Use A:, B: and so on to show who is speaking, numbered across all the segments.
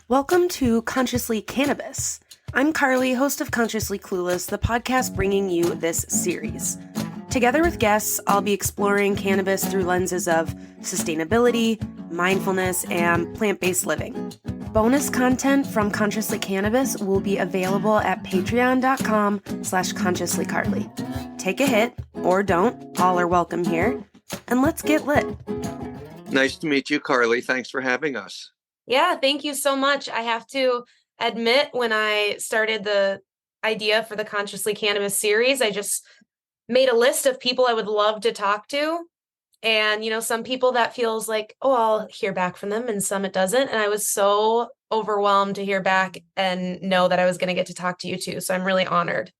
A: Welcome to Consciously Cannabis. I'm Carly, host of Consciously Clueless, the podcast bringing you this series. Together with guests, I'll be exploring cannabis through lenses of sustainability, mindfulness, and plant-based living. Bonus content from Consciously Cannabis will be available at patreon.com/consciouslycarly. Take a hit, or don't, all are welcome here, and let's get lit.
B: Nice to meet you, Carly. Thanks for having us.
A: Yeah, thank you so much. I have to admit, when I started the idea for the Consciously Cannabis series, I just made a list of people I would love to talk to. And, some people that feels like, oh, I'll hear back from them, and some it doesn't. And I was so overwhelmed to hear back and know that I was going to get to talk to you too. So I'm really honored.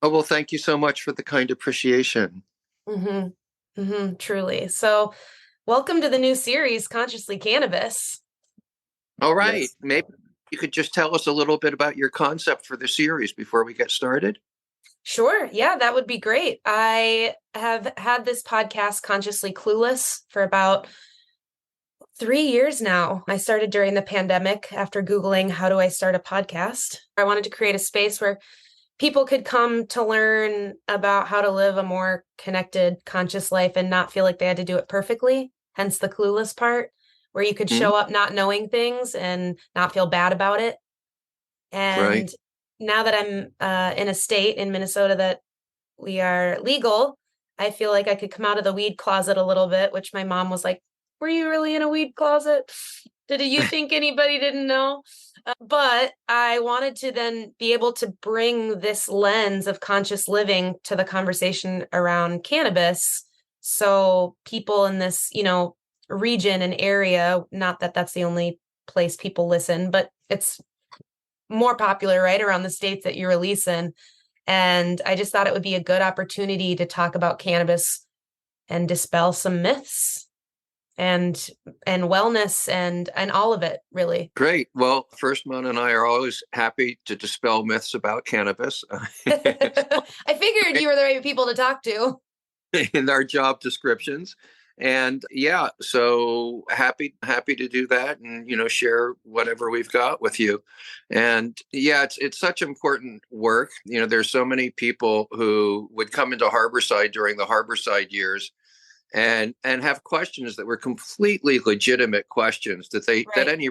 B: Oh, well, thank you so much for the kind appreciation.
A: Truly. So welcome to the new series, Consciously Cannabis.
B: All right.
A: Yes.
B: Maybe you could just tell us a little bit about your concept for the series before we get started.
A: Sure. Yeah, that would be great. I have had this podcast, Consciously Clueless, for about 3 years now. I started during the pandemic after Googling, how do I start a podcast? I wanted to create a space where people could come to learn about how to live a more connected, conscious life and not feel like they had to do it perfectly. Hence the clueless part, where you could show up not knowing things and not feel bad about it. And
B: right.
A: Now that I'm in a state in Minnesota that we are legal, I feel like I could come out of the weed closet a little bit, which my mom was like, were you really in a weed closet? Did you think anybody didn't know? But I wanted to then be able to bring this lens of conscious living to the conversation around cannabis. So people in this, region and area, not that that's the only place people listen, but it's more popular right around the states that you release in. And I just thought it would be a good opportunity to talk about cannabis and dispel some myths and wellness and all of it, really.
B: Great. Well, Firstman and I are always happy to dispel myths about cannabis.
A: I figured you were the right people to talk to.
B: In our job descriptions. And yeah, so happy to do that and, share whatever we've got with you. And yeah, it's such important work. There's so many people who would come into Harborside during the Harborside years and have questions that were completely legitimate questions that that any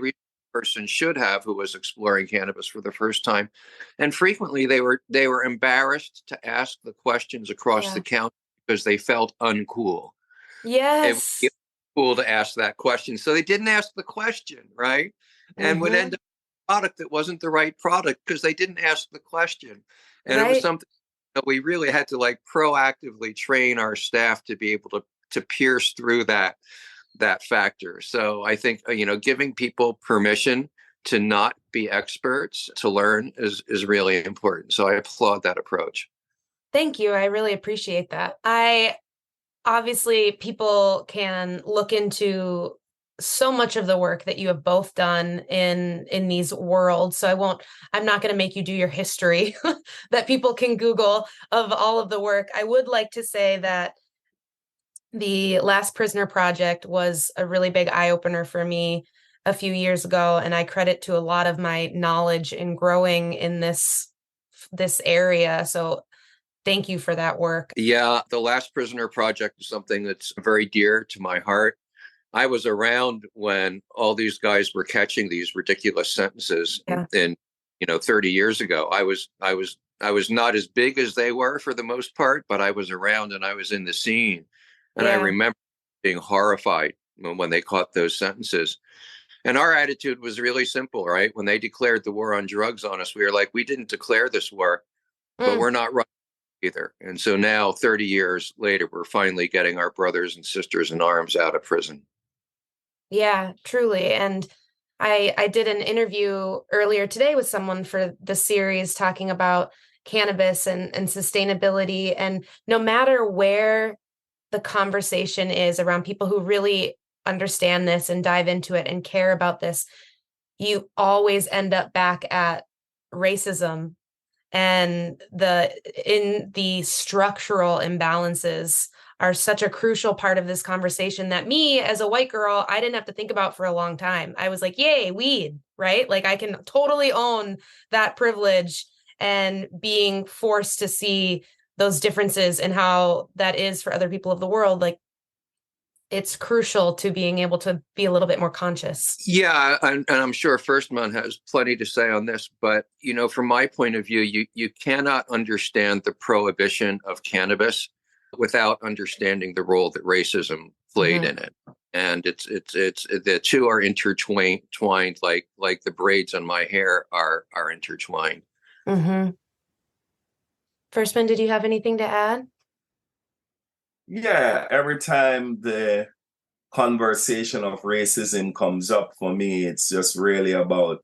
B: person should have who was exploring cannabis for the first time. And frequently they were embarrassed to ask the questions across the counter because they felt uncool.
A: Yes.
B: It was cool to ask that question. So they didn't ask the question, right? And would end up with a product that wasn't the right product because they didn't ask the question. And it was something that we really had to proactively train our staff to be able to pierce through that factor. So I think, giving people permission to not be experts, to learn is really important. So I applaud that approach.
A: Thank you. I really appreciate that. Obviously, people can look into so much of the work that you have both done in these worlds. So I'm not going to make you do your history that people can Google of all of the work. I would like to say that the Last Prisoner Project was a really big eye-opener for me a few years ago, and I credit to a lot of my knowledge in growing in this area. So thank you for that work.
B: Yeah, the Last Prisoner Project is something that's very dear to my heart. I was around when all these guys were catching these ridiculous sentences in 30 years ago. I was not as big as they were for the most part, but I was around and I was in the scene. And I remember being horrified when they caught those sentences. And our attitude was really simple, right? When they declared the war on drugs on us, we were like, we didn't declare this war, but we're not right either. And so now, 30 years later, we're finally getting our brothers and sisters in arms out of prison.
A: Yeah, truly. And I did an interview earlier today with someone for the series talking about cannabis and sustainability. And no matter where the conversation is around people who really understand this and dive into it and care about this, you always end up back at racism and the structural imbalances are such a crucial part of this conversation that me as a white girl, I didn't have to think about for a long time. I was like, yay, weed, right? Like I can totally own that privilege and being forced to see those differences and how that is for other people of the world. Like it's crucial to being able to be a little bit more conscious.
B: Yeah, and I'm sure Firstman has plenty to say on this, but from my point of view, you cannot understand the prohibition of cannabis without understanding the role that racism played in it. And it's the two are intertwined, like the braids on my hair are intertwined.
A: Firstman, did you have anything to add?
C: Yeah, every time the conversation of racism comes up for me, it's just really about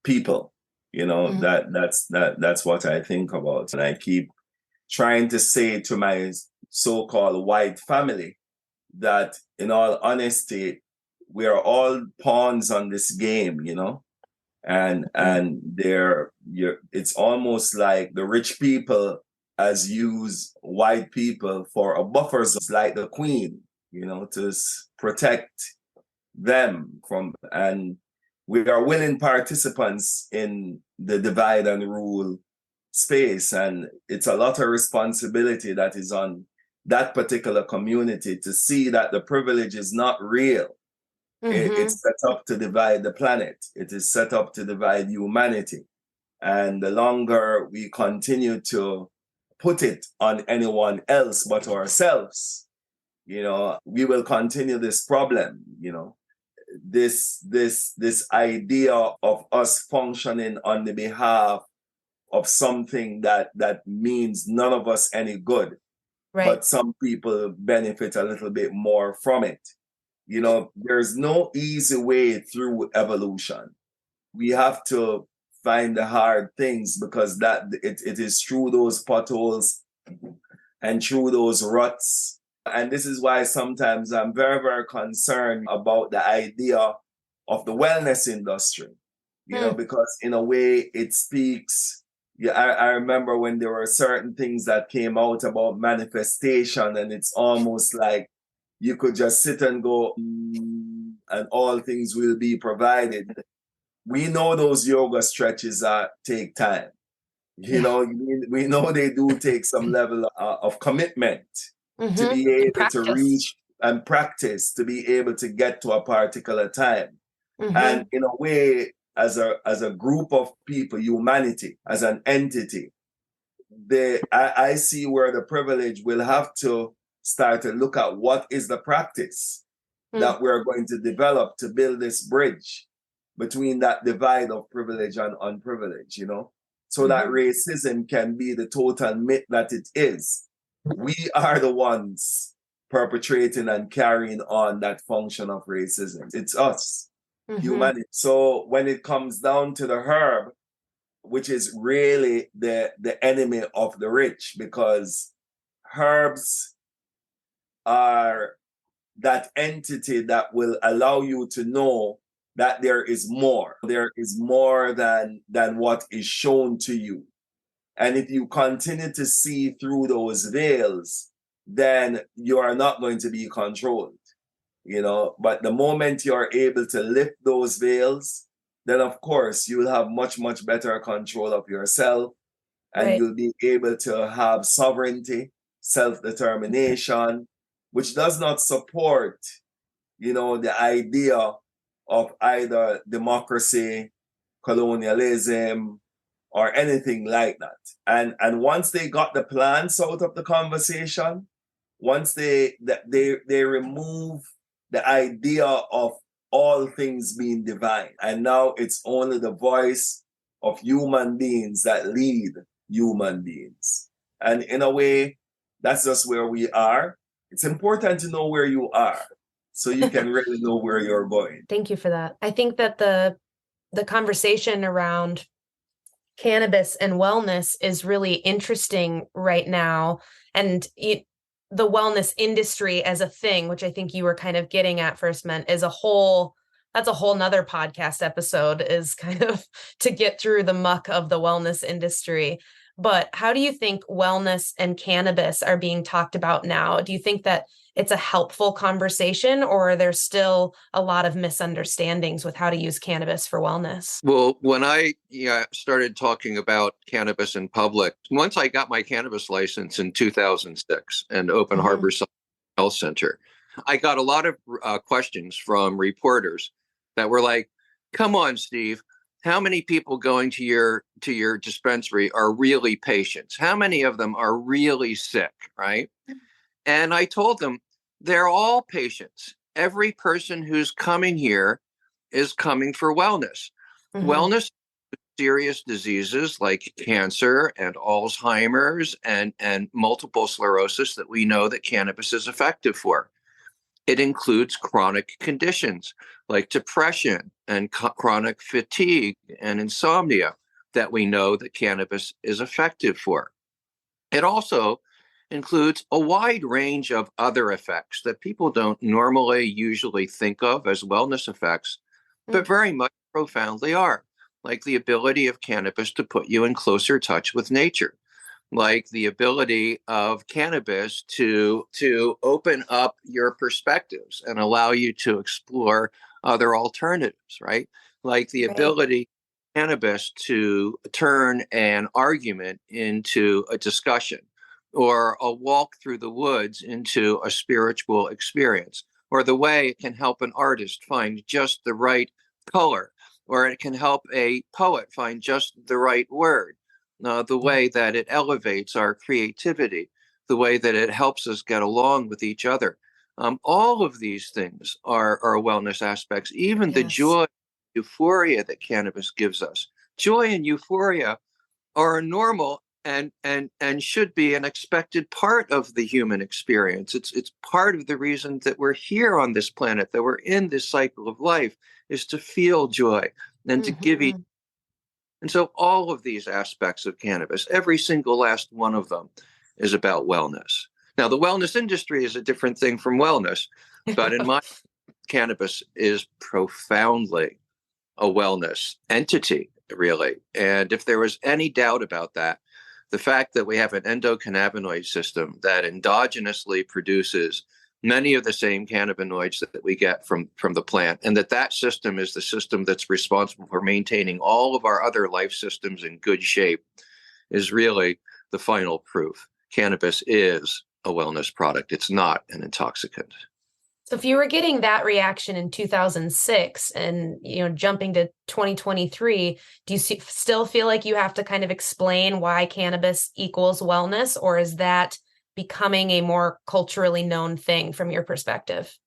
C: people. That's what I think about. And I keep trying to say to my so-called white family that in all honesty, we are all pawns on this game, and it's almost like the rich people as use white people for a buffer zone, like the queen, to protect them from, and we are willing participants in the divide and rule space. And it's a lot of responsibility that is on that particular community to see that the privilege is not real. It's set up to divide the planet. It is set up to divide humanity. And the longer we continue to put it on anyone else but ourselves, we will continue this problem, this idea of us functioning on the behalf of something that means none of us any good. Right. But some people benefit a little bit more from it. There's no easy way through evolution. We have to find the hard things because it is through those potholes and through those ruts. And this is why sometimes I'm very, very concerned about the idea of the wellness industry, because in a way it speaks. Yeah, I remember when there were certain things that came out about manifestation, and it's almost like you could just sit and go, and all things will be provided. We know those yoga stretches take time. We know they do take some level of commitment to be able to reach and practice, to be able to get to a particular time. And in a way, as a group of people, humanity, as an entity, I see where the privilege will have to start to look at what is the practice that we're going to develop to build this bridge between that divide of privilege and unprivilege, so that racism can be the total myth that it is. We are the ones perpetrating and carrying on that function of racism. It's us. Humanity. So when it comes down to the herb, which is really the enemy of the rich, because herbs are that entity that will allow you to know that there is more. There is more than what is shown to you. And if you continue to see through those veils, then you are not going to be controlled. But the moment you're able to lift those veils, then of course you will have much, much better control of yourself, and you'll be able to have sovereignty, self-determination, which does not support, the idea of either democracy, colonialism, or anything like that. And once they got the plants out of the conversation, once they remove the idea of all things being divine, and now it's only the voice of human beings that lead human beings. And in a way, that's just where we are. It's important to know where you are so you can really know where you're going.
A: Thank you for that. I think that the conversation around cannabis and wellness is really interesting right now. And the wellness industry as a thing, which I think you were kind of getting at, Firstman, is a whole that's a whole nother podcast episode, is kind of to get through the muck of the wellness industry. But how do you think wellness and cannabis are being talked about now? Do you think that it's a helpful conversation, or are there still a lot of misunderstandings with how to use cannabis for wellness?
B: Well, when I started talking about cannabis in public, once I got my cannabis license in 2006 and Open Harbor Health Center, I got a lot of questions from reporters that were like, "Come on, Steve, how many people going to your dispensary are really patients? How many of them are really sick?" Right? And I told them, they're all patients. Every person who's coming here is coming for wellness. Wellness, serious diseases like cancer and Alzheimer's and multiple sclerosis that we know that cannabis is effective for. It includes chronic conditions like depression and chronic fatigue and insomnia that we know that cannabis is effective for. It also includes a wide range of other effects that people don't normally usually think of as wellness effects, but very much profoundly are, like the ability of cannabis to put you in closer touch with nature, like the ability of cannabis to open up your perspectives and allow you to explore other alternatives, right? Like the ability of cannabis to turn an argument into a discussion, or a walk through the woods into a spiritual experience, or the way it can help an artist find just the right color, or it can help a poet find just the right word, the way that it elevates our creativity, the way that it helps us get along with each other. All of these things are wellness aspects, even the joy, euphoria that cannabis gives us. Joy and euphoria are normal and should be an expected part of the human experience. It's part of the reason that we're here on this planet, that we're in this cycle of life, is to feel joy and to give each. And so all of these aspects of cannabis, every single last one of them, is about wellness. Now, the wellness industry is a different thing from wellness, but in my cannabis is profoundly a wellness entity, really. And if there was any doubt about that, the fact that we have an endocannabinoid system that endogenously produces many of the same cannabinoids that we get from the plant, and that system is the system that's responsible for maintaining all of our other life systems in good shape, is really the final proof. Cannabis is a wellness product. It's not an intoxicant.
A: So if you were getting that reaction in 2006 and, jumping to 2023, do you still feel like you have to kind of explain why cannabis equals wellness, or is that becoming a more culturally known thing from your perspective?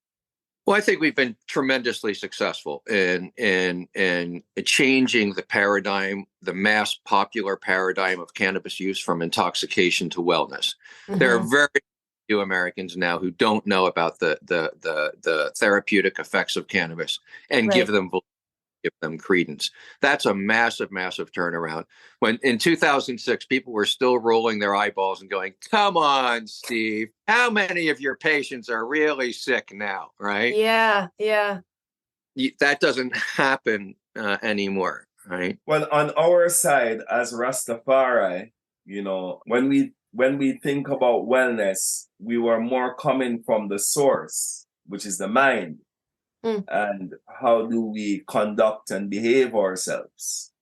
B: Well, I think we've been tremendously successful in changing the paradigm, the mass popular paradigm of cannabis use from intoxication to wellness. There are very few Americans now who don't know about the therapeutic effects of cannabis and give them credence. That's a massive turnaround. When in 2006, people were still rolling their eyeballs and going, "Come on, Steve, how many of your patients are really sick now?" Right?
A: Yeah.
B: That doesn't happen anymore, right?
C: Well, on our side as Rastafari, when we think about wellness, we were more coming from the source, which is the mind. And how do we conduct and behave ourselves?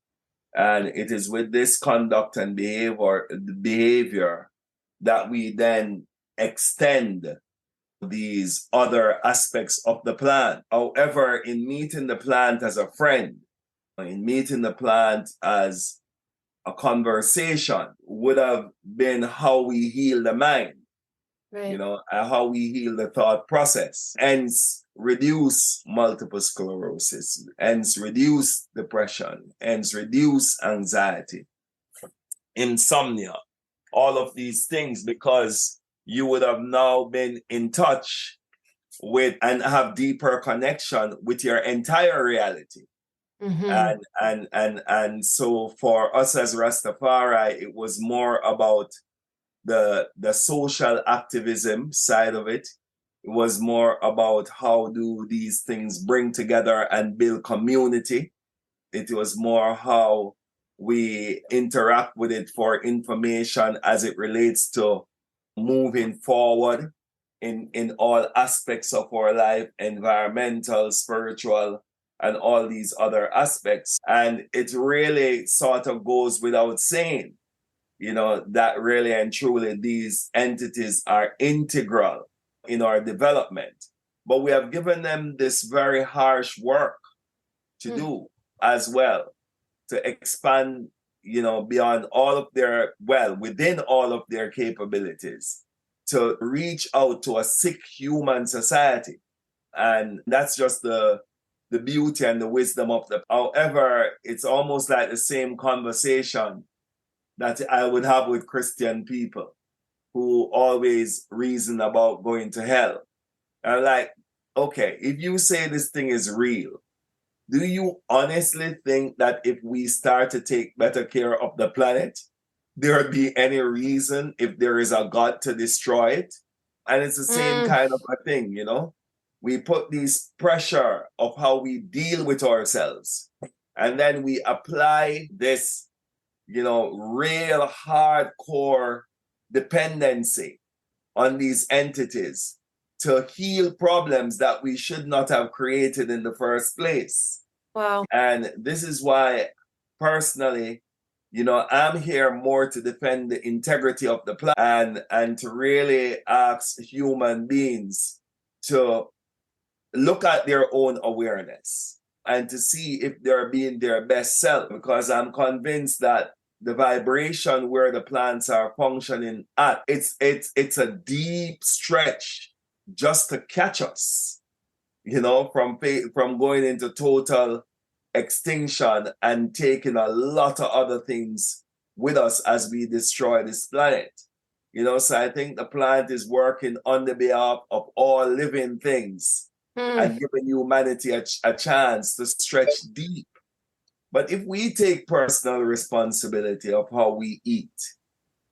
C: And it is with this conduct and behavior that we then extend these other aspects of the plant. However, in meeting the plant as a friend, in meeting the plant as a conversation, would have been how we heal the mind, how we heal the thought process. Hence, reduce multiple sclerosis, hence reduce depression, hence reduce anxiety, insomnia, all of these things, because you would have now been in touch with and have deeper connection with your entire reality. And so for us as Rastafari, it was more about the social activism side of it, It was more about how do these things bring together and build community. It was more how we interact with it for information as it relates to moving forward in all aspects of our life, environmental, spiritual, and all these other aspects. And it really sort of goes without saying, that really and truly these entities are integral in our development. But we have given them this very harsh work to do as well, to expand, beyond all of their, within all of their capabilities, to reach out to a sick human society. And that's just the beauty and the wisdom of the. However, it's almost like the same conversation that I would have with Christian people who always reason about going to hell. And like, okay, if you say this thing is real, do you honestly think that if we start to take better care of the planet, there would be any reason if there is a God to destroy it? And it's the same kind of a thing, We put this pressure of how we deal with ourselves. And then we apply this, real hardcore dependency on these entities to heal problems that we should not have created in the first place.
A: Wow.
C: And this is why, personally, I'm here more to defend the integrity of the planet and to really ask human beings to look at their own awareness and to see if they're being their best self, because I'm convinced that the vibration where the plants are functioning at, it's a deep stretch just to catch us, from going into total extinction and taking a lot of other things with us as we destroy this planet. So I think the planet is working on the behalf of all living things and giving humanity a chance to stretch deep. But if we take personal responsibility of how we eat,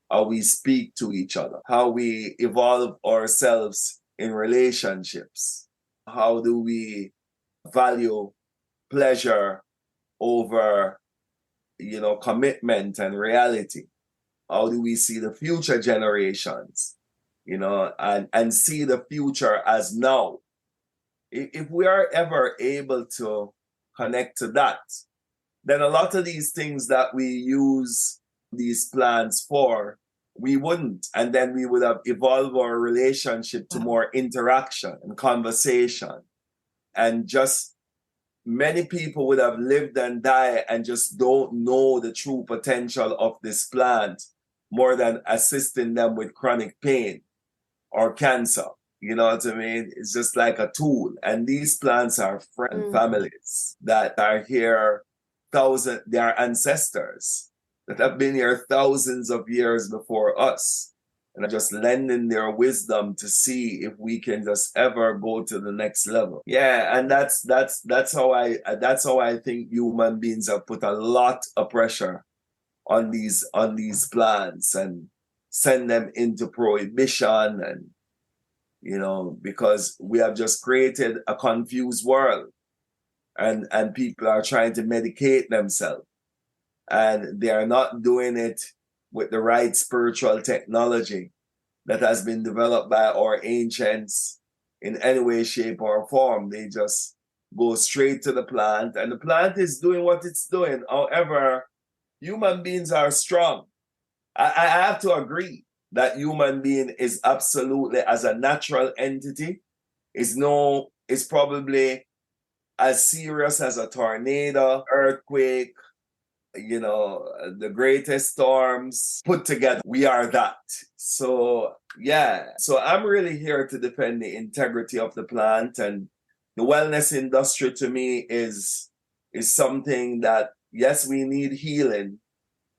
C: how we speak to each other, how we evolve ourselves in relationships, how do we value pleasure over, commitment and reality? How do we see the future generations, and see the future as now? If we are ever able to connect to that, then a lot of these things that we use these plants for, we wouldn't. And then we would have evolved our relationship to more interaction and conversation. And just many people would have lived and died and just don't know the true potential of this plant more than assisting them with chronic pain or cancer. You know what I mean? It's just like a tool. And these plants are friend families that are here, they are ancestors that have been here thousands of years before us, and are just lending their wisdom to see if we can just ever go to the next level. Yeah, and that's how I think human beings have put a lot of pressure on these plants and send them into prohibition, and because we have just created a confused world, and people are trying to medicate themselves, and they are not doing it with the right spiritual technology that has been developed by our ancients in any way, shape, or form. They just go straight to the plant, and the plant is doing what it's doing. However, human beings are strong. I have to agree that human being is absolutely, as a natural entity, is probably as serious as a tornado, earthquake, the greatest storms put together. We are that. So, yeah. So I'm really here to defend the integrity of the plant, and the wellness industry to me is something that, yes, we need healing,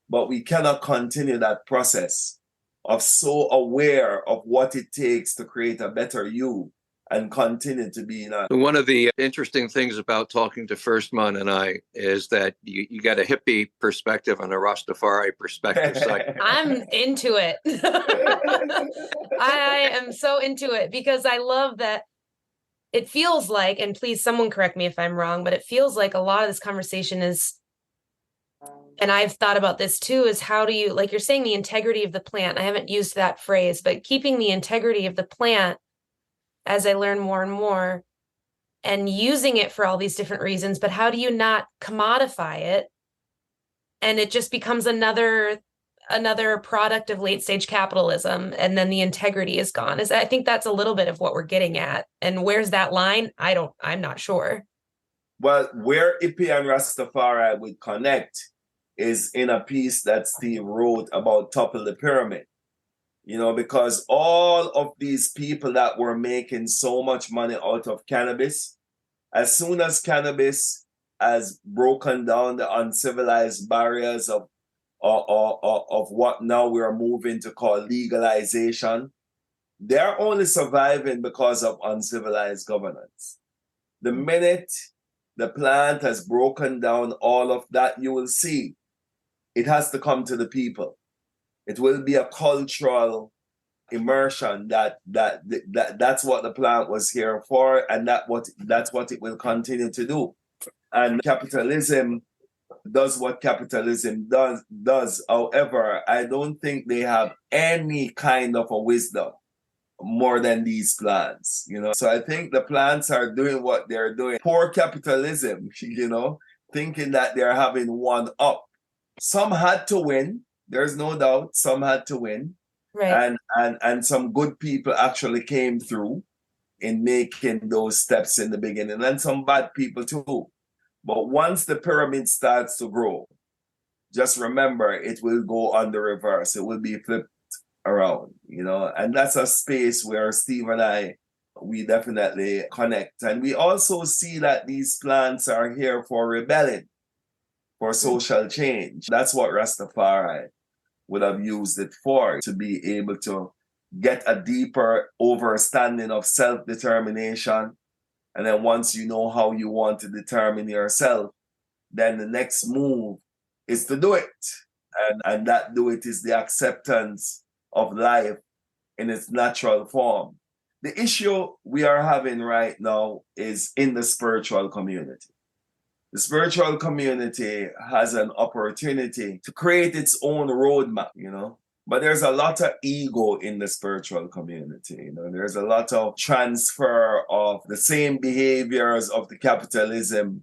C: but we cannot continue that process of so aware of what it takes to create a better you and continue to be in a...
B: One of the interesting things about talking to Firstman and I is that you got a hippie perspective and a Rastafari perspective. So
A: I'm into it. I am so into it because I love that it feels like, and please someone correct me if I'm wrong, but it feels like a lot of this conversation is, and I've thought about this too, is how do you, like you're saying, the integrity of the plant. I haven't used that phrase, but keeping the integrity of the plant as I learn more and more and using it for all these different reasons, but how do you not commodify it? And it just becomes another product of late stage capitalism, and then the integrity is gone. I think that's a little bit of what we're getting at. And where's that line? I'm not sure.
C: Well, where hippie and Rastafari would connect is in a piece that Steve wrote about Top of the Pyramid. You know, because all of these people that were making so much money out of cannabis, as soon as cannabis has broken down the uncivilized barriers of what now we are moving to call legalization, they're only surviving because of uncivilized governance. The minute the plant has broken down all of that, you will see it has to come to the people. It will be a cultural immersion that's what the plant was here for, and that's what it will continue to do. And capitalism does what capitalism does. However, I don't think they have any kind of a wisdom more than these plants, you know. So I think the plants are doing what they're doing. Poor capitalism, you know, thinking that they're having one up. Some had to win. There's no doubt. Some had to win.
A: Right.
C: And some good people actually came through in making those steps in the beginning, and some bad people too. But once the pyramid starts to grow, just remember it will go on the reverse. It will be flipped around, you know, and that's a space where Steve and I, we definitely connect. And we also see that these plants are here for rebelling, for social change. That's what Rastafari would have used it for, to be able to get a deeper understanding of self-determination. And then once you know how you want to determine yourself, then the next move is to do it. And that do it is the acceptance of life in its natural form. The issue we are having right now is in the spiritual community. The spiritual community has an opportunity to create its own roadmap, you know. But there's a lot of ego in the spiritual community, you know. There's a lot of transfer of the same behaviors of the capitalism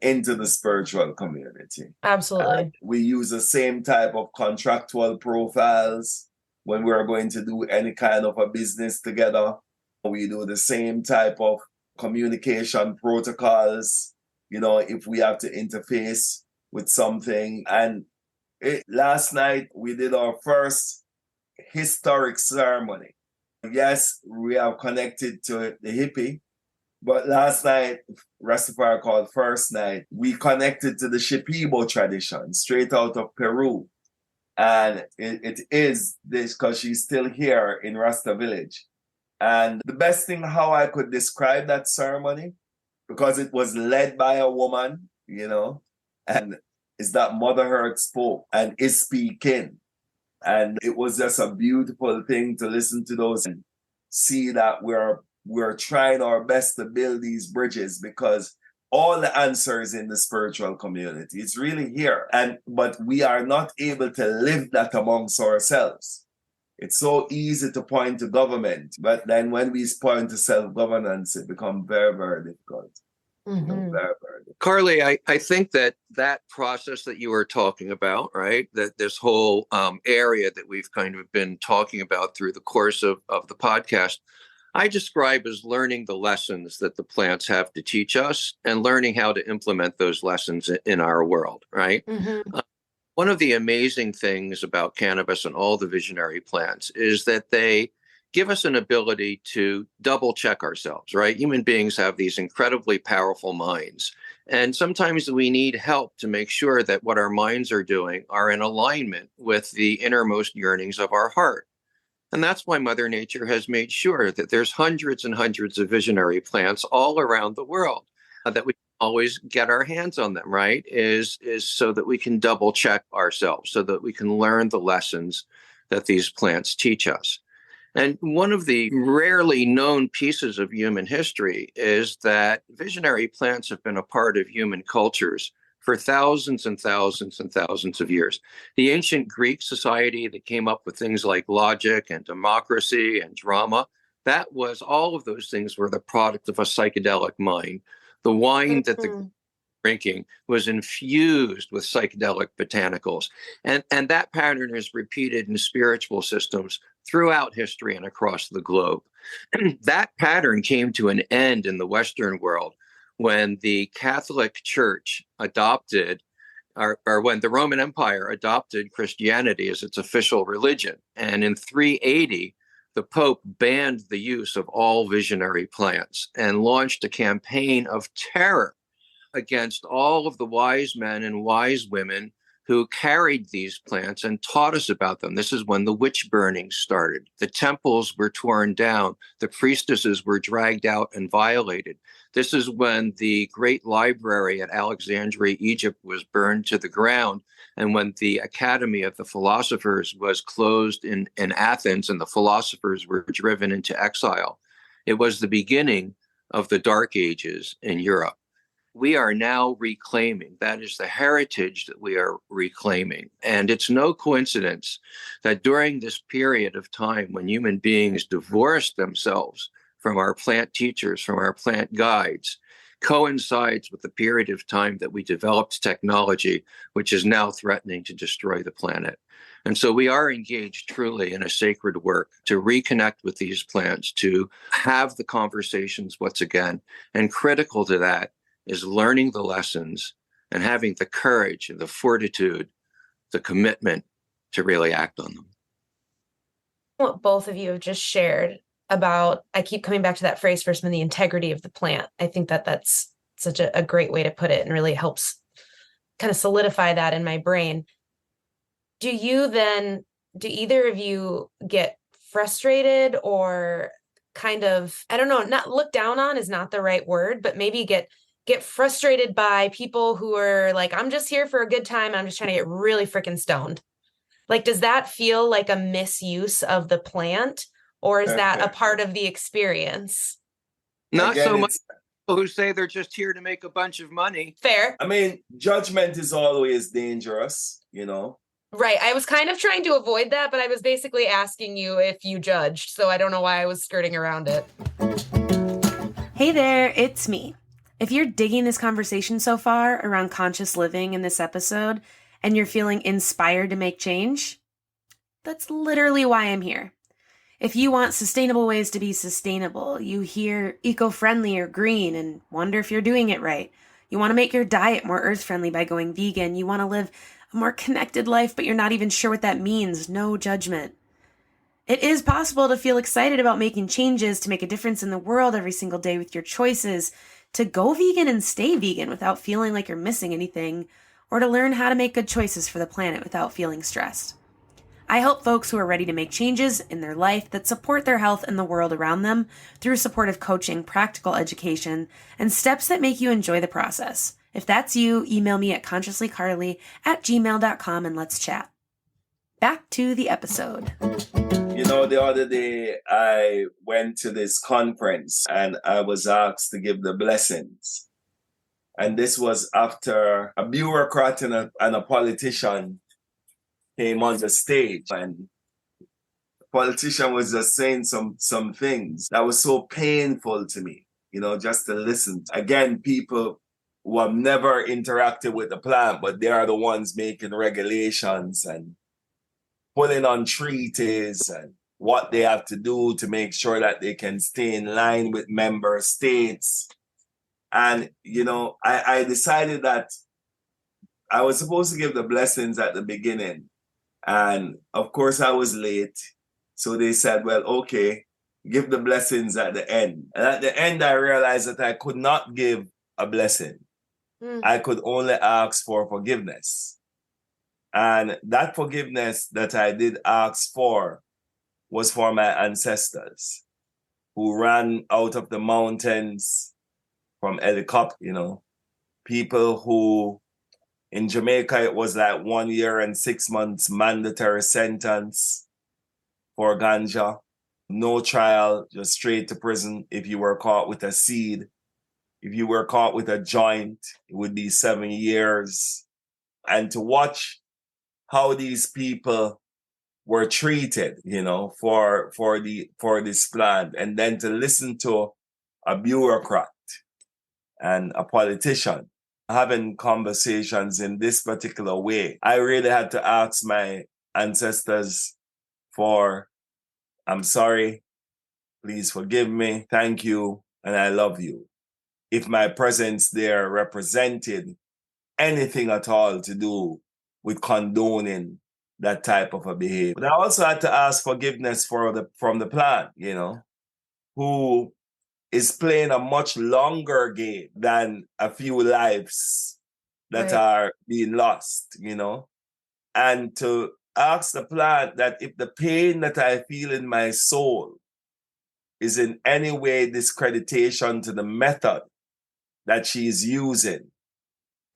C: into the spiritual community.
A: Absolutely.
C: We use the same type of contractual profiles when we're going to do any kind of a business together. We do the same type of communication protocols, you know, if we have to interface with something. And last night we did our first historic ceremony. Yes, we are connected to the hippie, but last night, Rastafari called first night, we connected to the Shipibo tradition, straight out of Peru. And it is this because she's still here in Rasta Village. And the best thing how I could describe that ceremony, because it was led by a woman, you know, and is that Mother Earth spoke and is speaking. And it was just a beautiful thing to listen to those and see that we're trying our best to build these bridges, because all the answers in the spiritual community, it's really here. But we are not able to live that amongst ourselves. It's so easy to point to government, but then when we point to self-governance, it becomes very, very difficult.
A: Mm-hmm.
C: Very, very difficult.
B: Carly, I think that process that you were talking about, right, that this whole area that we've kind of been talking about through the course of the podcast, I describe as learning the lessons that the plants have to teach us and learning how to implement those lessons in our world, right?
A: Mm-hmm.
B: One of the amazing things about cannabis and all the visionary plants is that they give us an ability to double check ourselves, right? Human beings have these incredibly powerful minds. And sometimes we need help to make sure that what our minds are doing are in alignment with the innermost yearnings of our heart. And that's why Mother Nature has made sure that there's hundreds and hundreds of visionary plants all around the world that we always get our hands on them, right? Is so that we can double check ourselves, so that we can learn the lessons that these plants teach us. And one of the rarely known pieces of human history is that visionary plants have been a part of human cultures for thousands and thousands and thousands of years. The ancient Greek society that came up with things like logic and democracy and drama, that was, all of those things were the product of a psychedelic mind. The wine that the drinking was infused with psychedelic botanicals. And that pattern is repeated in spiritual systems throughout history and across the globe. That pattern came to an end in the Western world when the Catholic Church adopted, or when the Roman Empire adopted Christianity as its official religion. And in 380, the Pope banned the use of all visionary plants and launched a campaign of terror against all of the wise men and wise women who carried these plants and taught us about them. This is when the witch burnings started. The temples were torn down. The priestesses were dragged out and violated. This is when the great library at Alexandria, Egypt was burned to the ground, and when the Academy of the Philosophers was closed in Athens and the philosophers were driven into exile. It was the beginning of the Dark Ages in Europe. We are now reclaiming. That is the heritage that we are reclaiming. And it's no coincidence that during this period of time when human beings divorced themselves from our plant teachers, from our plant guides, coincides with the period of time that we developed technology, which is now threatening to destroy the planet. And so we are engaged truly in a sacred work to reconnect with these plants, to have the conversations once again. And critical to that is learning the lessons and having the courage and the fortitude, the commitment to really act on them.
A: What both of you have just shared about, I keep coming back to that phrase, Firstman, the integrity of the plant. I think that that's such a great way to put it and really helps kind of solidify that in my brain. Do either of you get frustrated or kind of, I don't know, not look down on is not the right word, but maybe get frustrated by people who are like, I'm just here for a good time. I'm just trying to get really freaking stoned. Like, does that feel like a misuse of the plant, or is that a part of the experience?
B: Not so much people who say they're just here to make a bunch of money.
A: Fair.
C: I mean, judgment is always dangerous, you know?
A: Right. I was kind of trying to avoid that, but I was basically asking you if you judged. So I don't know why I was skirting around it. Hey there, it's me. If you're digging this conversation so far around conscious living in this episode, and you're feeling inspired to make change, that's literally why I'm here. If you want sustainable ways to be sustainable, you hear eco-friendly or green and wonder if you're doing it right. You want to make your diet more earth-friendly by going vegan. You want to live a more connected life, but you're not even sure what that means. No judgment. It is possible to feel excited about making changes to make a difference in the world every single day with your choices, to go vegan and stay vegan without feeling like you're missing anything, or to learn how to make good choices for the planet without feeling stressed. I help folks who are ready to make changes in their life that support their health and the world around them through supportive coaching, practical education, and steps that make you enjoy the process. If that's you, email me at consciouslycarly@gmail.com and let's chat. Back to the episode.
C: You know, the other day I went to this conference and I was asked to give the blessings. And this was after a bureaucrat and a politician came on the stage, and the politician was just saying some things that was so painful to me, you know, just to listen. Again, people who have never interacted with the plant, but they are the ones making regulations and pulling on treaties and what they have to do to make sure that they can stay in line with member states. And, you know, I decided that I was supposed to give the blessings at the beginning. And of course, I was late. So they said, well, okay, give the blessings at the end. And at the end, I realized that I could not give a blessing. I could only ask for forgiveness. And that forgiveness that I did ask for was for my ancestors who ran out of the mountains from helicopter, people who in Jamaica, it was like 1 year and 6 months mandatory sentence for ganja. No trial, just straight to prison if you were caught with a seed. If you were caught with a joint, it would be 7 years. And to watch how these people were treated, for this plant, and then to listen to a bureaucrat and a politician having conversations in this particular way, I really had to ask my ancestors for, I'm sorry, please forgive me, thank you, and I love you. If my presence there represented anything at all to do with condoning that type of a behavior. But I also had to ask forgiveness from the plant, who is playing a much longer game than a few lives that are being lost, and to ask the plant that if the pain that I feel in my soul is in any way discreditation to the method that she's using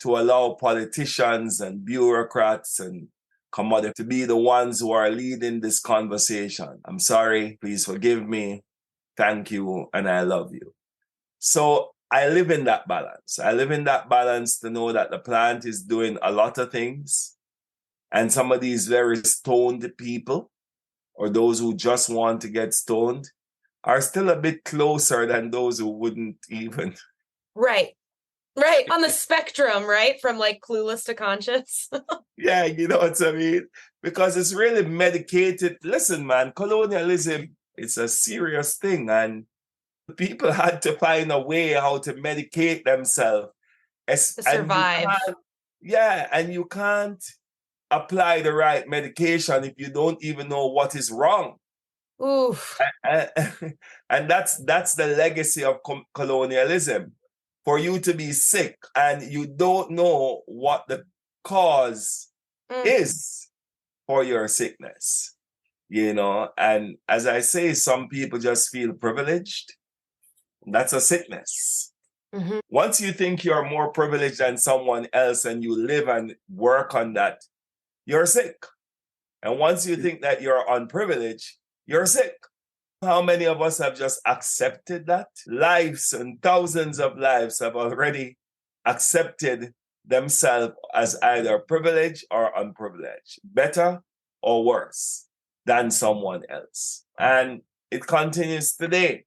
C: to allow politicians and bureaucrats and commodities to be the ones who are leading this conversation. I'm sorry, please forgive me, thank you, and I love you. So I live in that balance. I live in that balance to know that the plant is doing a lot of things, and some of these very stoned people, or those who just want to get stoned, are still a bit closer than those who wouldn't even.
A: Right. On the spectrum, right? From like clueless to conscious.
C: Yeah, you know what I mean? Because it's really medicated. Listen, man, colonialism, it's a serious thing. And people had to find a way how to medicate themselves.
A: To survive.
C: And you can't apply the right medication if you don't even know what is wrong.
A: Oof.
C: And that's the legacy of colonialism. For you to be sick and you don't know what the cause is for your sickness, and as I say, some people just feel privileged. That's a sickness.
A: Mm-hmm.
C: Once you think you're more privileged than someone else and you live and work on that, you're sick. And once you think that you're unprivileged, you're sick. How many of us have just accepted that? Lives and thousands of lives have already accepted themselves as either privileged or unprivileged, better or worse than someone else. And it continues today.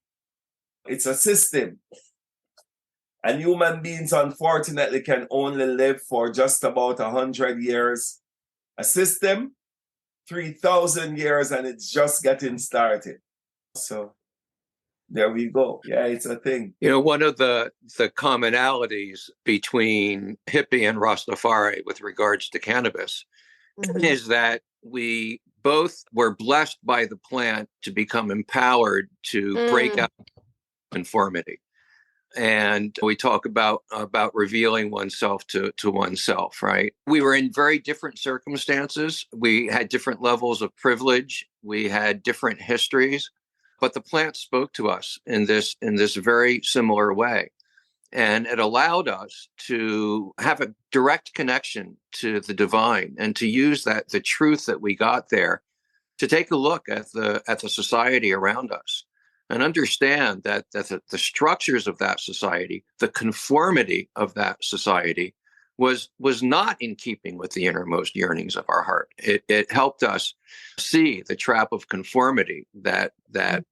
C: It's a system. And human beings, unfortunately, can only live for just about 100 years. A system, 3,000 years, and it's just getting started. So there we go. Yeah, it's a thing.
B: One of the commonalities between hippie and Rastafari with regards to cannabis is that we both were blessed by the plant to become empowered to break out conformity. And we talk about revealing oneself to oneself, right? We were in very different circumstances. We had different levels of privilege. We had different histories. But the plant spoke to us in this very similar way. And it allowed us to have a direct connection to the divine and to use the truth that we got there to take a look at the society around us and understand that the structures of that society, the conformity of that society was not in keeping with the innermost yearnings of our heart. It helped us see the trap of conformity that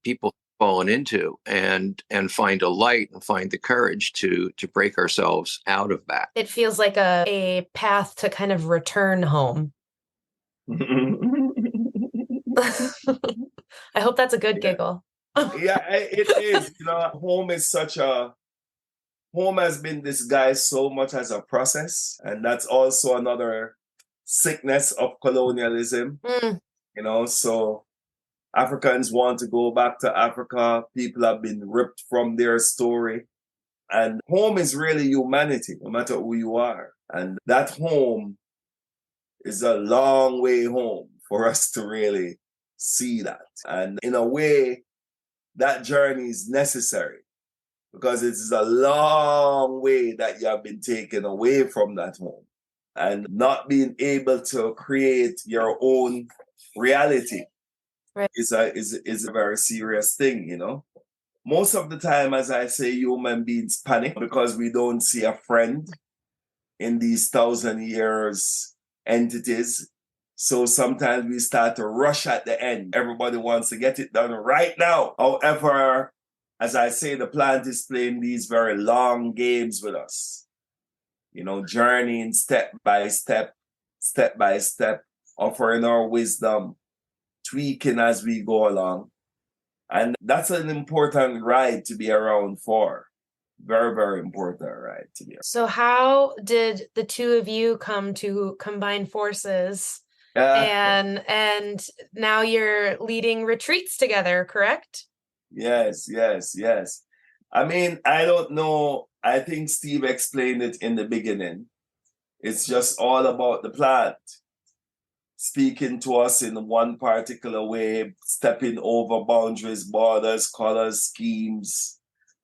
B: people have fallen into and find a light and find the courage to break ourselves out of that.
A: It feels like a path to kind of return home. I hope that's a good giggle.
C: Yeah, it is. Home has been disguised so much as a process, and that's also another sickness of colonialism. So Africans want to go back to Africa. People have been ripped from their story. And home is really humanity, no matter who you are. And that home is a long way home for us to really see that. And in a way, that journey is necessary because it is a long way that you have been taken away from that home and not being able to create your own reality.
A: Right.
C: Is a very serious thing, you know. Most of the time, as I say, human beings panic because we don't see a friend in these 1,000 years entities. So sometimes we start to rush at the end. Everybody wants to get it done right now. However, as I say, the plant is playing these very long games with us. You know, journeying step by step, offering our wisdom, tweaking as we go along. And that's an important ride to be around for. Very, very important ride to be around.
A: So how did the two of you come to combine forces? And now you're leading retreats together, correct?
C: Yes. I mean, I don't know. I think Steve explained it in the beginning. It's just all about the plant speaking to us in one particular way, stepping over boundaries, borders, colors, schemes,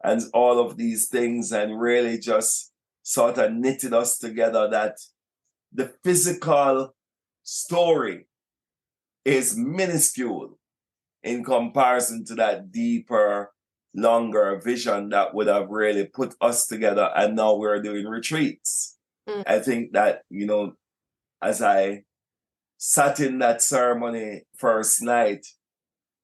C: and all of these things, and really just sort of knitted us together that the physical story is minuscule in comparison to that deeper, longer vision that would have really put us together. And now we're doing retreats. I think that, you know, as I sat in that ceremony first night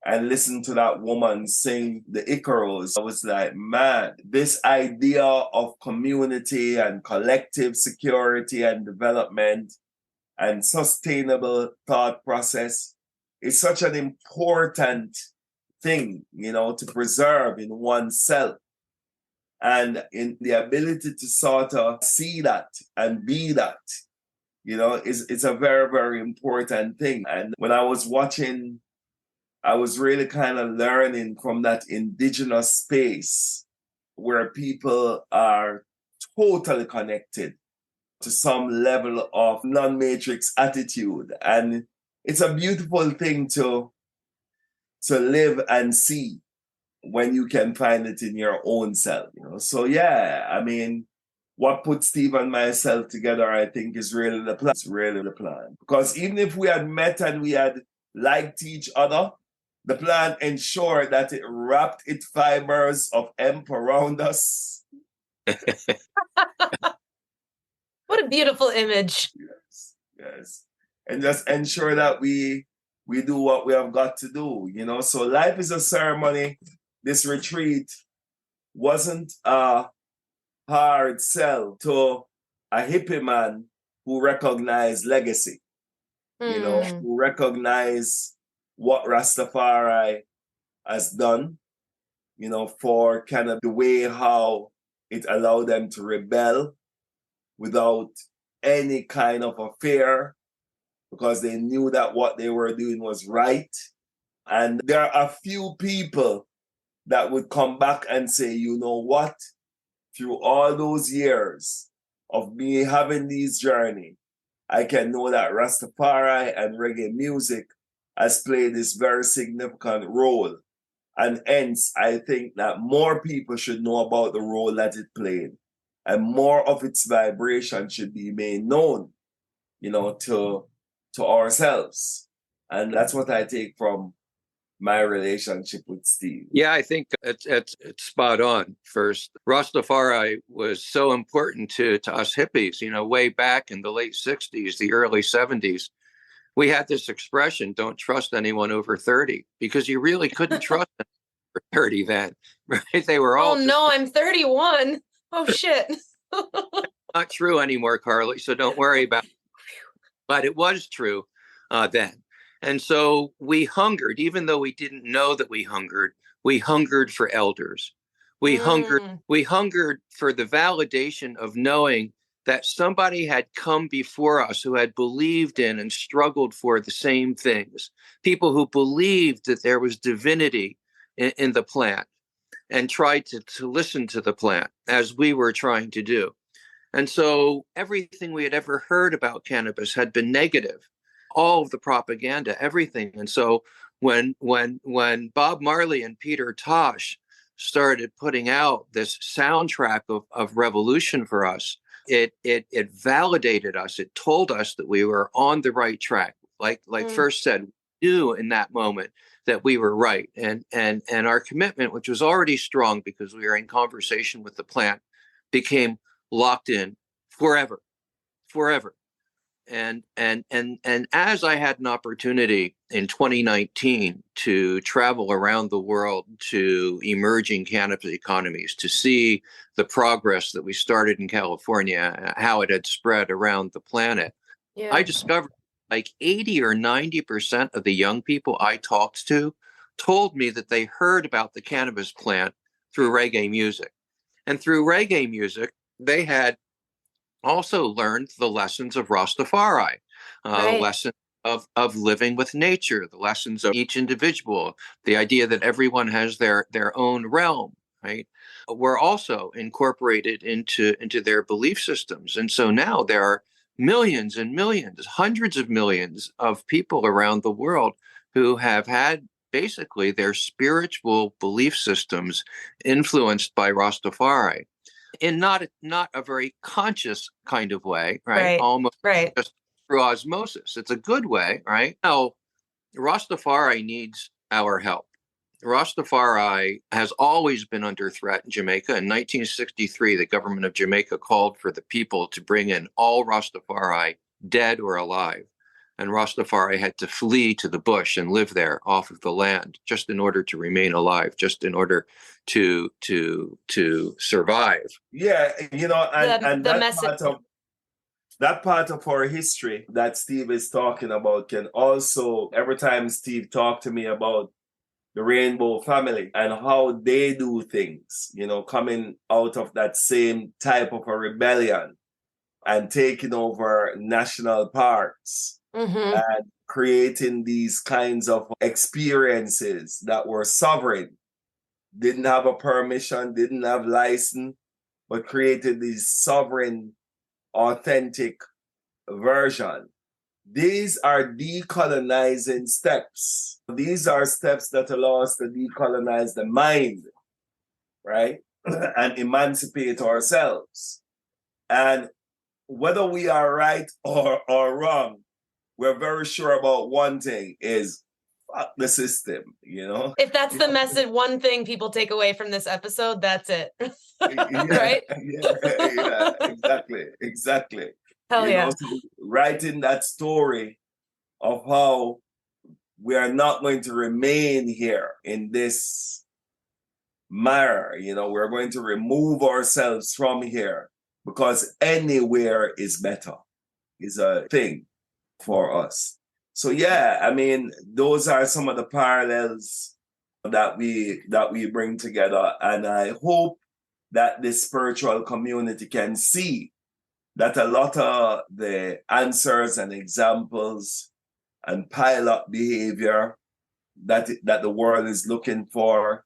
C: and listened to that woman sing the Icaros, I was like, man, this idea of community and collective security and development and sustainable thought process is such an important thing, you know, to preserve in oneself. And in the ability to sort of see that and be that, you know, it's a very, very important thing. And when I was watching, I was really kind of learning from that indigenous space where people are totally connected to some level of non-matrix attitude. And it's a beautiful thing to live and see when you can find it in your own self, you know. So yeah, I mean, what put Steve and myself together, I think, is really the plan. It's really the plan. Because even if we had met and we had liked each other, the plan ensured that it wrapped its fibers of hemp around us.
A: What a beautiful image.
C: Yes. And just ensure that we do what we have got to do, you know. So life is a ceremony. This retreat wasn't a hard sell to a hippie man who recognized legacy, you know, who recognized what Rastafari has done, you know, for kind of the way how it allowed them to rebel without any kind of a fear, because they knew that what they were doing was right. And there are a few people that would come back and say, you know what? Through all those years of me having these journey, I can know that Rastafari and reggae music has played this very significant role. And hence, I think that more people should know about the role that it played. And more of its vibration should be made known, you know, to ourselves. And that's what I take from my relationship with Steve.
B: Yeah, I think it's spot on. First, Rastafari was so important to us hippies, you know, way back in the late 60s, the early 70s. We had this expression, don't trust anyone over 30, because you really couldn't trust them over 30 then, right? They were all...
A: Oh, no, I'm 31. Oh, shit.
B: Not true anymore, Carly, so don't worry about it. But it was true then. And so we hungered, even though we didn't know that we hungered for elders. We hungered for the validation of knowing that somebody had come before us who had believed in and struggled for the same things. People who believed that there was divinity in the plant and tried to listen to the plant as we were trying to do. And so everything we had ever heard about cannabis had been negative. All of the propaganda, everything. And so When Bob Marley and Peter Tosh started putting out this soundtrack of revolution for us, it validated us. It told us that we were on the right track. Like First said, we knew in that moment that we were right, and our commitment, which was already strong because we were in conversation with the plant, became locked in forever. And as I had an opportunity in 2019 to travel around the world to emerging cannabis economies, to see the progress that we started in California, how it had spread around the planet, I discovered like 80 or 90% of the young people I talked to told me that they heard about the cannabis plant through reggae music. And through reggae music, they had also learned the lessons of Rastafari, the lesson of living with nature, the lessons of each individual, the idea that everyone has their own realm, right? Were also incorporated into their belief systems. And so now there are millions and millions, hundreds of millions of people around the world who have had basically their spiritual belief systems influenced by Rastafari, in not a very conscious kind of way, right? Almost just through osmosis. It's a good way, right? Now, Rastafari needs our help. Rastafari has always been under threat in Jamaica. In 1963, the government of Jamaica called for the people to bring in all Rastafari, dead or alive. And Rastafari had to flee to the bush and live there off of the land just in order to remain alive, just in order to survive.
C: Yeah, and that part of our history that Steve is talking about can also, every time Steve talked to me about the Rainbow family and how they do things, coming out of that same type of a rebellion and taking over national parks and creating these kinds of experiences that were sovereign, didn't have a permission, didn't have license, but created these sovereign, authentic version. These are decolonizing steps. These are steps that allow us to decolonize the mind, right? And emancipate ourselves. And whether we are right or wrong, we're very sure about one thing is fuck the system,
A: If that's the message, one thing people take away from this episode, that's it. Right?
C: Yeah, exactly.
A: Hell yeah.
C: So writing that story of how we are not going to remain here in this mire, we're going to remove ourselves from here because anywhere is better, is a thing for us. So yeah, I mean, those are some of the parallels that we bring together, and I hope that this spiritual community can see that a lot of the answers and examples and pilot behavior that the world is looking for,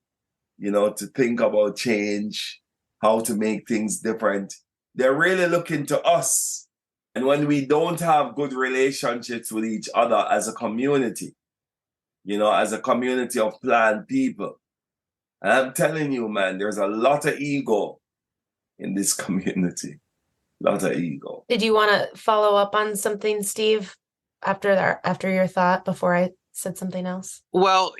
C: to think about change, how to make things different, they're really looking to us. And when we don't have good relationships with each other as a community, as a community of plant people, and I'm telling you, man, there's a lot of ego in this community. A lot of ego.
A: Did you want to follow up on something, Steve, after your thought before I said something else?
B: Well,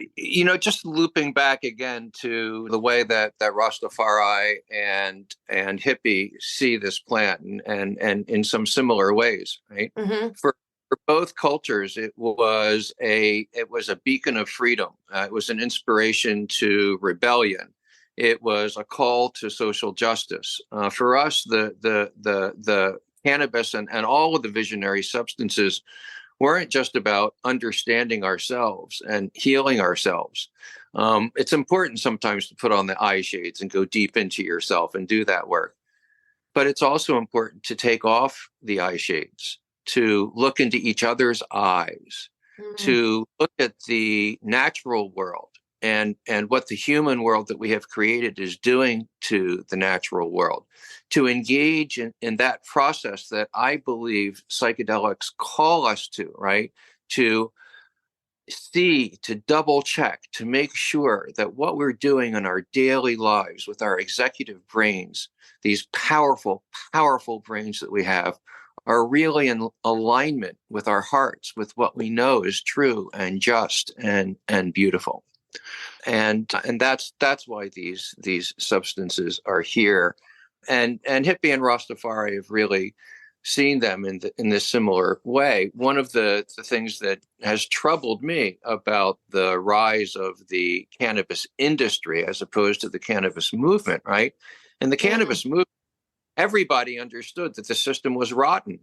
B: just looping back again to the way that Rastafari and hippie see this plant, and in some similar ways, right? For both cultures, it was a beacon of freedom. It was an inspiration to rebellion. It was a call to social justice. For us, the cannabis and all of the visionary substances weren't just about understanding ourselves and healing ourselves. It's important sometimes to put on the eye shades and go deep into yourself and do that work. But it's also important to take off the eye shades, to look into each other's eyes, to look at the natural world and what the human world that we have created is doing to the natural world, to engage in that process that I believe psychedelics call us to, right? To see, to double check, to make sure that what we're doing in our daily lives with our executive brains, these powerful, powerful brains that we have, are really in alignment with our hearts, with what we know is true and just and beautiful. And that's why these substances are here. And hippie and Rastafari have really seen them in this similar way. One of the things that has troubled me about the rise of the cannabis industry as opposed to the cannabis movement, right? And the cannabis movement, everybody understood that the system was rotten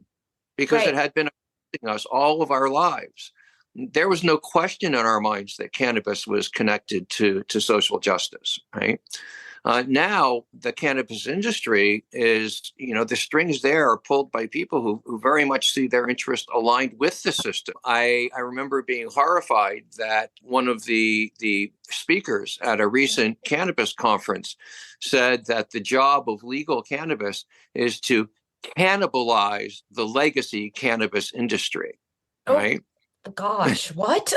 B: because it had been affecting us all of our lives. There was no question in our minds that cannabis was connected to social justice, right? Now the cannabis industry is, the strings there are pulled by people who very much see their interest aligned with the system. I remember being horrified that one of the speakers at a recent cannabis conference said that the job of legal cannabis is to cannibalize the legacy cannabis industry, right?
A: Oh, gosh, what?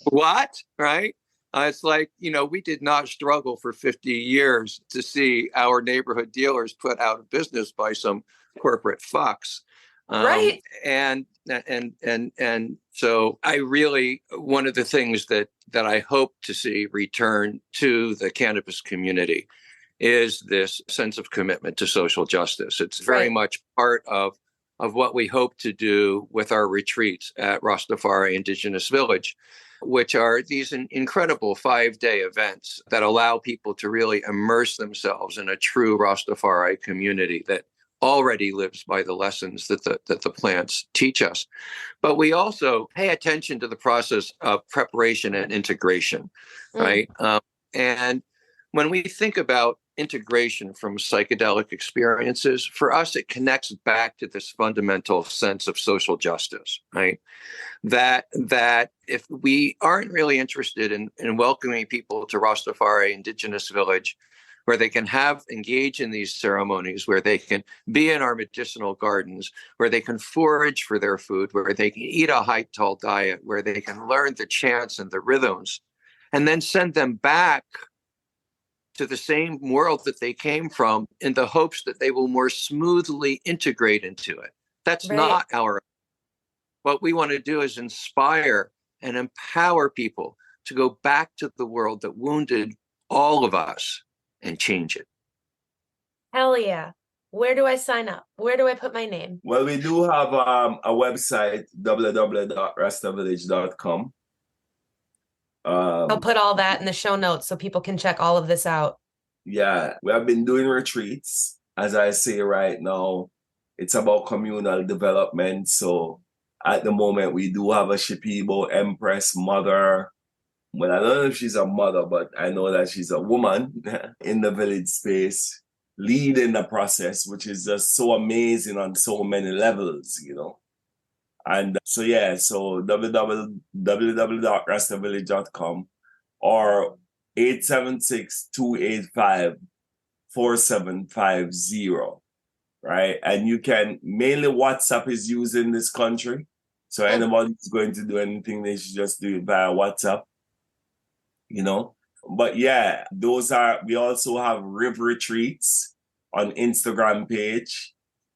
B: What, right? It's like, we did not struggle for 50 years to see our neighborhood dealers put out of business by some corporate fucks.
A: Right.
B: And so I really, one of the things that I hope to see return to the cannabis community is this sense of commitment to social justice. It's very much part of what we hope to do with our retreats at Rastafari Indigenous Village, which are these incredible 5-day events that allow people to really immerse themselves in a true Rastafari community that already lives by the lessons that the plants teach us. But we also pay attention to the process of preparation and integration, right? And when we think about integration from psychedelic experiences, for us, it connects back to this fundamental sense of social justice, right? That if we aren't really interested in welcoming people to Rastafari Indigenous Village, where they can engage in these ceremonies, where they can be in our medicinal gardens, where they can forage for their food, where they can eat a high-tall diet, where they can learn the chants and the rhythms, and then send them back to the same world that they came from in the hopes that they will more smoothly integrate into it. That's not what we want to do is inspire and empower people to go back to the world that wounded all of us and change it.
A: Hell yeah. Where do I sign up? Where do I put my name?
C: Well, we do have a website, www.rastavillage.com.
A: I'll put all that in the show notes so people can check all of this out.
C: Yeah, we have been doing retreats. As I say right now, it's about communal development. So at the moment, we do have a Shipibo Empress mother. Well, I don't know if she's a mother, but I know that she's a woman in the village space, leading the process, which is just so amazing on so many levels, And so www.rastavillage.com or 876-285-4750, right? And you can, mainly WhatsApp is used in this country. So anybody's going to do anything, they should just do it via WhatsApp, But yeah, we also have river retreats on Instagram page.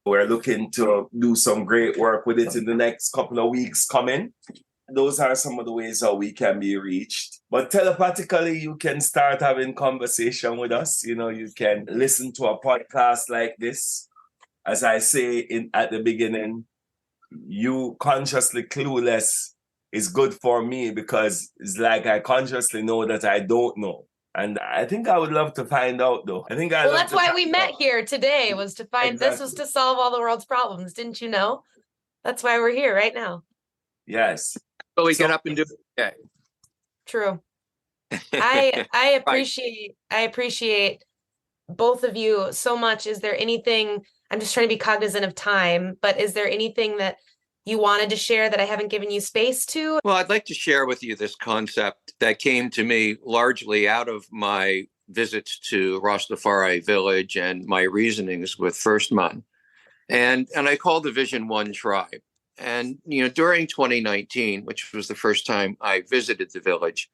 C: We're looking to do some great work with it in the next couple of weeks coming. Those are some of the ways how we can be reached. But telepathically, you can start having conversation with us. You can listen to a podcast like this. As I say at the beginning, you consciously clueless is good for me because it's like I consciously know that I don't know. And I think I would love to find out, though.
A: That's why we met here today, was to find this was to solve all the world's problems. Didn't you know? That's why we're here right now.
C: Yes.
B: So we get up and do it. Okay.
A: True. I appreciate both of you so much. Is there anything, I'm just trying to be cognizant of time, but is there anything that you wanted to share that I haven't given you space to?
B: Well, I'd like to share with you this concept that came to me largely out of my visits to Rastafari Village and my reasonings with Firstman. And I call the vision one tribe. And, during 2019, which was the first time I visited the village,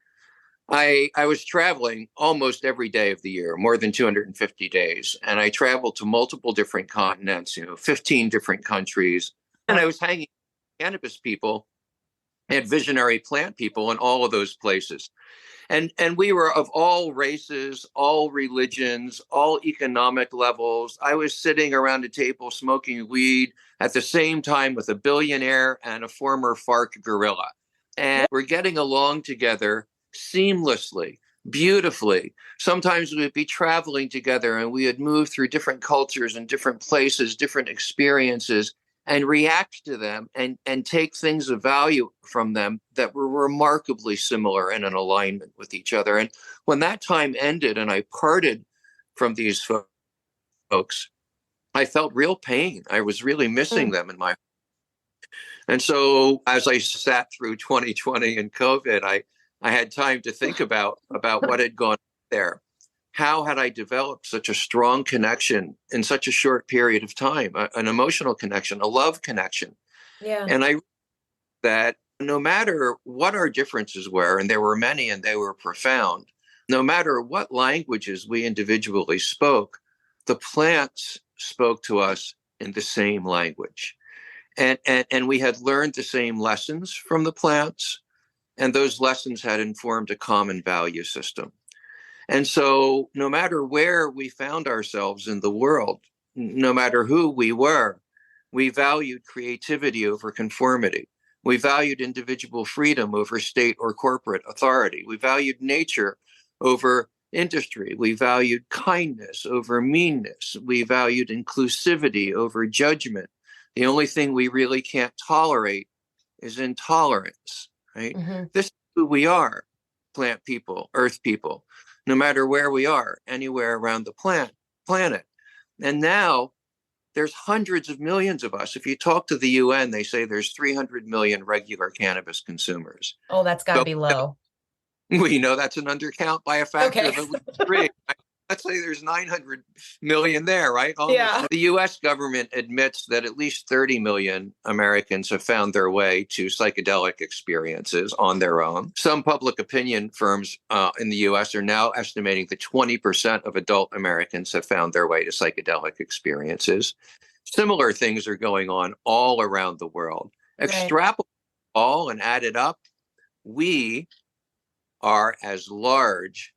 B: I was traveling almost every day of the year, more than 250 days. And I traveled to multiple different continents, 15 different countries. And I was hanging with cannabis people and visionary plant people in all of those places. And we were of all races, all religions, all economic levels. I was sitting around a table smoking weed at the same time with a billionaire and a former FARC guerrilla. And we're getting along together seamlessly, beautifully. Sometimes we would be traveling together and we would move through different cultures and different places, different experiences, and react to them and take things of value from them that were remarkably similar and in alignment with each other. And when that time ended and I parted from these folks, I felt real pain. I was really missing them in my. And so as I sat through 2020 and COVID, I had time to think about what had gone there. How had I developed such a strong connection in such a short period of time, an emotional connection, a love connection?
A: Yeah.
B: And I that no matter what our differences were, and there were many and they were profound, no matter what languages we individually spoke, the plants spoke to us in the same language. And we had learned the same lessons from the plants, and those lessons had informed a common value system. And so no matter where we found ourselves in the world, no matter who we were, we valued creativity over conformity. We valued individual freedom over state or corporate authority. We valued nature over industry. We valued kindness over meanness. We valued inclusivity over judgment. The only thing we really can't tolerate is intolerance, right? Mm-hmm. This is who we are, plant people, earth people, no matter where we are, anywhere around the planet. And now there's hundreds of millions of us. If you talk to the UN, they say there's 300 million regular cannabis consumers.
A: Oh, that's got to be low.
B: We know that's an undercount by a factor of at least 3. Let's say there's 900 million there, right?
A: Yeah.
B: The US government admits that at least 30 million Americans have found their way to psychedelic experiences on their own. Some public opinion firms in the US are now estimating that 20% of adult Americans have found their way to psychedelic experiences. Similar things are going on all around the world. Right. Extrapolate all and add it up, we are as large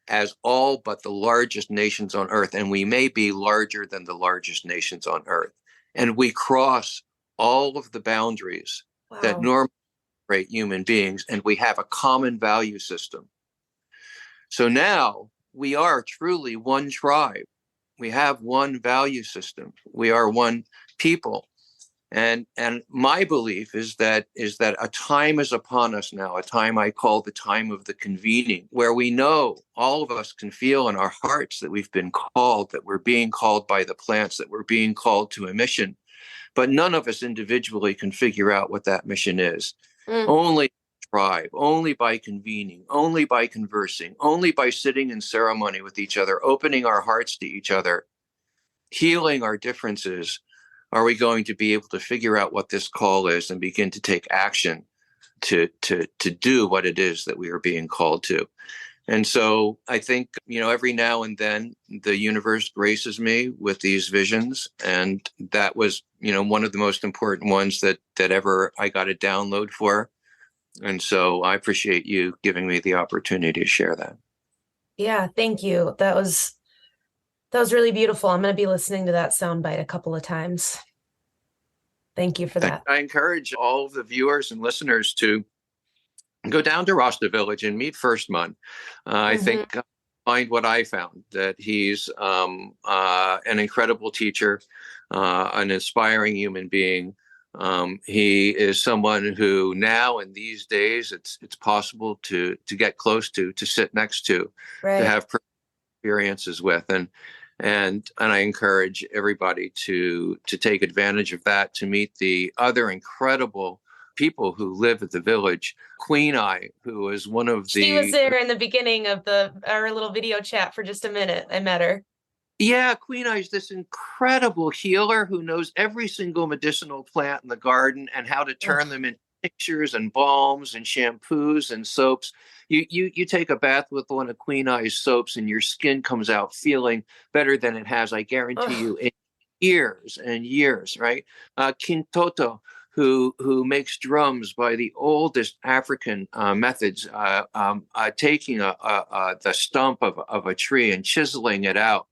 B: as all but the largest nations on earth, and we may be larger than the largest nations on earth. And we cross all of the boundaries that normally separate human beings, and we have a common value system. So now we are truly one tribe. We have one value system. We are one people. And my belief is that a time is upon us now, a time I call the time of the convening, where we know, all of us can feel in our hearts that we've been called, that we're being called by the plants, that we're being called to a mission. But none of us individually can figure out what that mission is. Only tribe, only by convening, only by conversing, only by sitting in ceremony with each other, opening our hearts to each other, healing our differences, are we going to be able to figure out what this call is and begin to take action to do what it is that we are being called to? And so I think, every now and then the universe graces me with these visions. And that was, one of the most important ones that ever I got a download for. And so I appreciate you giving me the opportunity to share that.
A: Yeah, thank you. That was really beautiful. I'm going to be listening to that soundbite a couple of times. Thank you for that.
B: I encourage all of the viewers and listeners to go down to Rasta Village and meet Firstman. I think find what I found, that he's an incredible teacher, an inspiring human being. He is someone who now in these days it's possible to get close to sit next to have experiences with. And I encourage everybody to take advantage of that, to meet the other incredible people who live at the village. Queen Eye, who is one of the...
A: She was there in the beginning of our little video chat for just a minute. I met her.
B: Yeah, Queen Eye is this incredible healer who knows every single medicinal plant in the garden and how to turn them into tinctures and balms and shampoos and soaps. You take a bath with one of Queen Eye's soaps and your skin comes out feeling better than it has, I guarantee you, in years and years, right? Kintoto, who makes drums by the oldest African methods, taking the stump of a tree and chiseling it out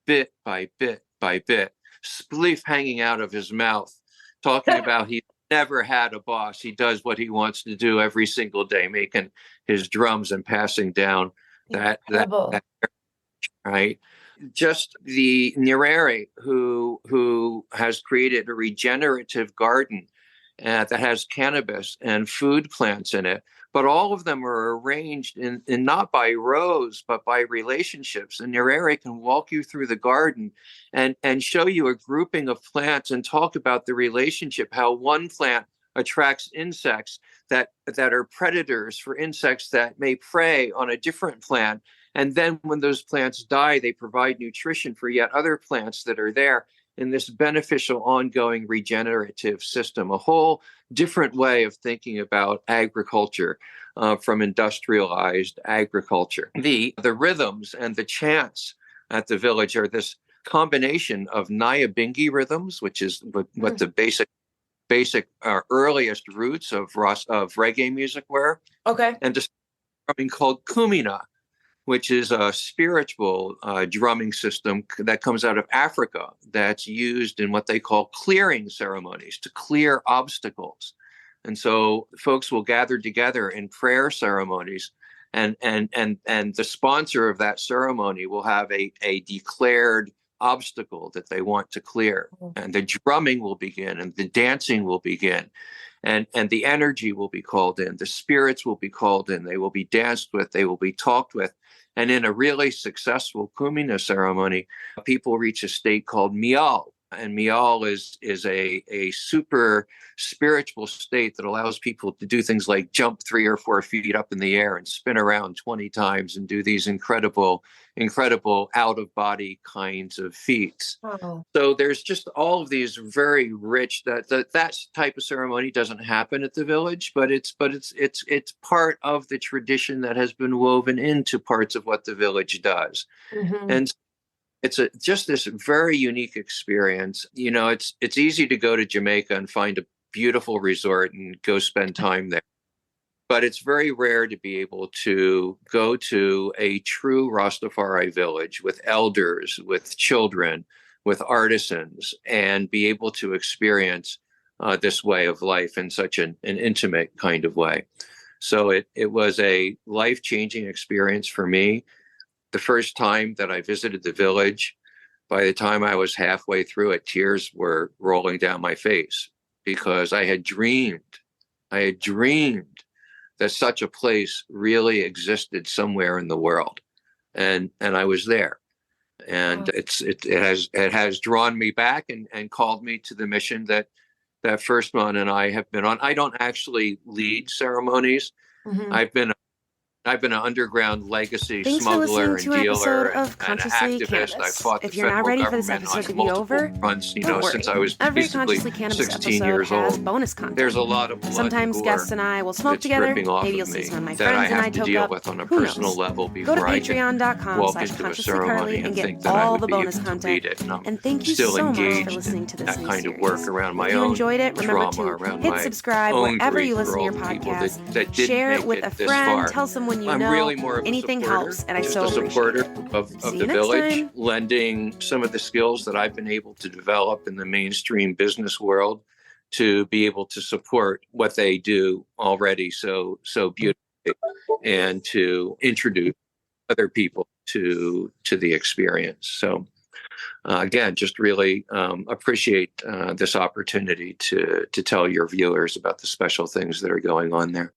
B: bit by bit by bit, spliff hanging out of his mouth, talking about he never had a boss. He does what he wants to do every single day, making his drums and passing down that right. Just the Nyerere who has created a regenerative garden that has cannabis and food plants in it. But all of them are arranged in not by rows, but by relationships. And Nyerere can walk you through the garden and show you a grouping of plants and talk about the relationship, how one plant attracts insects that are predators for insects that may prey on a different plant. And then when those plants die, they provide nutrition for yet other plants that are there in this beneficial, ongoing regenerative system, a whole different way of thinking about agriculture from industrialized agriculture. The rhythms and the chants at the village are this combination of Nyabingi rhythms, which is what the basic earliest roots of reggae music were.
A: Okay.
B: And just something called kumina, which is a spiritual drumming system that comes out of Africa that's used in what they call clearing ceremonies to clear obstacles. And so folks will gather together in prayer ceremonies, and the sponsor of that ceremony will have a declared obstacle that they want to clear. And the drumming will begin and the dancing will begin. And the energy will be called in. The spirits will be called in. They will be danced with. They will be talked with. And in a really successful Kumina ceremony, people reach a state called Mial. And Mial is a super spiritual state that allows people to do things like jump 3 or 4 feet up in the air and spin around 20 times and do these incredible out-of-body kinds of feats.
A: Wow.
B: So there's just all of these very rich that type of ceremony doesn't happen at the village, but it's part of the tradition that has been woven into parts of what the village does.
A: Mm-hmm.
B: And it's just this very unique experience. You know, it's easy to go to Jamaica and find a beautiful resort and go spend time there. But it's very rare to be able to go to a true Rastafari village with elders, with children, with artisans, and be able to experience this way of life in such an intimate kind of way. So it was a life-changing experience for me. The first time that I visited the village, by the time I was halfway through it, tears were rolling down my face because I had dreamed that such a place really existed somewhere in the world, and I was there, and it has drawn me back and called me to the mission that Firstman and I have been on. I don't actually lead ceremonies.
A: Mm-hmm.
B: I've been an underground legacy
D: Thanks
B: smuggler
D: for
B: and dealer
D: of
B: and an
D: Consciously
B: activist.
D: Cannabis.
B: I fought
D: If
B: the
D: you're
B: federal
D: not ready for this
B: government
D: episode
B: on
D: to be
B: multiple
D: over,
B: fronts,
D: don't worry.
B: since I was
D: Every
B: basically
D: Consciously Cannabis
B: 16
D: episode
B: years
D: has
B: old.
D: bonus content.
B: There's a lot of blood
D: Sometimes
B: and gore
D: guests and I will smoke
B: that's
D: together.
B: dripping off
D: Maybe you'll
B: of
D: see
B: me
D: some of my
B: that I
D: friends and I
B: have to
D: toke
B: deal
D: up.
B: with on a
D: Who
B: personal
D: knows?
B: level
D: Go to
B: before I can walk into a
D: patreon.com/consciously
B: ceremony
D: curly and
B: and
D: get
B: think that I
D: all
B: would
D: the
B: be
D: bonus
B: able to
D: content.
B: lead it. And
D: And thank you
B: still
D: so much for
B: engaged
D: listening
B: in
D: to this
B: that
D: new
B: kind
D: series.
B: of work around my
D: If you
B: own
D: enjoyed it, remember
B: trauma,
D: to
B: around
D: hit
B: my
D: subscribe
B: own
D: wherever
B: grief
D: you
B: for
D: listen to
B: all
D: your
B: the people
D: podcast.
B: that didn't
D: Share it
B: make
D: with
B: it
D: a
B: this
D: friend.
B: far.
D: Tell someone you
B: I'm
D: know.
B: really more of a
D: Anything
B: supporter,
D: helps, and I
B: just
D: so
B: a
D: appreciate
B: supporter
D: it.
B: of
D: See
B: the
D: you next
B: village,
D: time.
B: lending some of the skills that I've been able to develop in the mainstream business world to be able to support what they do already so beautifully, and to introduce other people to the experience. So again, just really appreciate this opportunity to tell your viewers about the special things that are going on there.